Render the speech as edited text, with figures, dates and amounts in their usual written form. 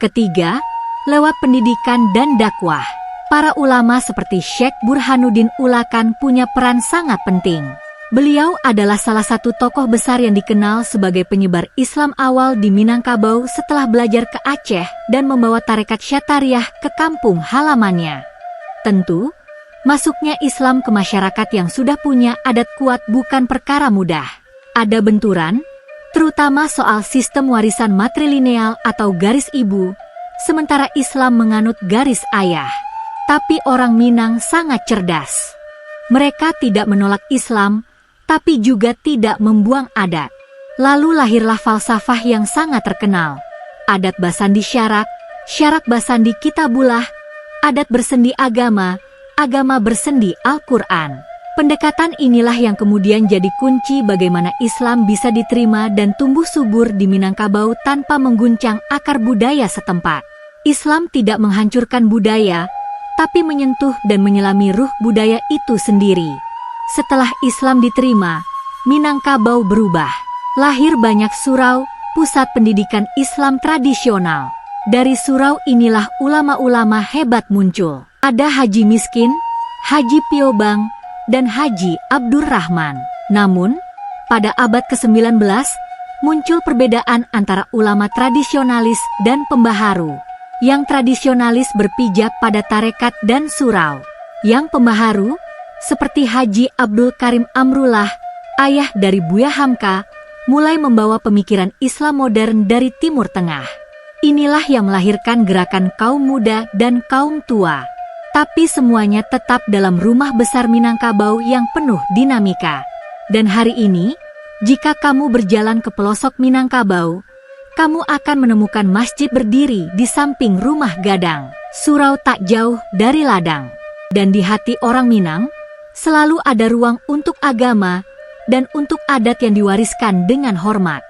Ketiga, lewat pendidikan dan dakwah. Para ulama seperti Syekh Burhanuddin Ulakan punya peran sangat penting. Beliau adalah salah satu tokoh besar yang dikenal sebagai penyebar Islam awal di Minangkabau setelah belajar ke Aceh dan membawa tarekat Syatariah ke kampung halamannya. Tentu, masuknya Islam ke masyarakat yang sudah punya adat kuat bukan perkara mudah. Ada benturan, terutama soal sistem warisan matrilineal atau garis ibu, sementara Islam menganut garis ayah. Tapi orang Minang sangat cerdas. Mereka tidak menolak Islam, tapi juga tidak membuang adat. Lalu lahirlah falsafah yang sangat terkenal. Adat Basandi Syarak, Syarak Basandi Kitabullah, adat bersendi agama, agama bersendi Al-Quran. Pendekatan inilah yang kemudian jadi kunci bagaimana Islam bisa diterima dan tumbuh subur di Minangkabau tanpa mengguncang akar budaya setempat. Islam tidak menghancurkan budaya, tapi menyentuh dan menyelami ruh budaya itu sendiri. Setelah Islam diterima, Minangkabau berubah. Lahir banyak surau, pusat pendidikan Islam tradisional. Dari surau inilah ulama-ulama hebat muncul. Ada Haji Miskin, Haji Piobang, dan Haji Abdurrahman. Namun, pada abad ke-19, muncul perbedaan antara ulama tradisionalis dan pembaharu. Yang tradisionalis berpijak pada tarekat dan surau. Yang pembaharu, seperti Haji Abdul Karim Amrullah, ayah dari Buya Hamka, mulai membawa pemikiran Islam modern dari Timur Tengah. Inilah yang melahirkan gerakan kaum muda dan kaum tua. Tapi semuanya tetap dalam rumah besar Minangkabau yang penuh dinamika. Dan hari ini, jika kamu berjalan ke pelosok Minangkabau, kamu akan menemukan masjid berdiri di samping rumah gadang. Surau tak jauh dari ladang. Dan di hati orang Minang, selalu ada ruang untuk agama dan untuk adat yang diwariskan dengan hormat.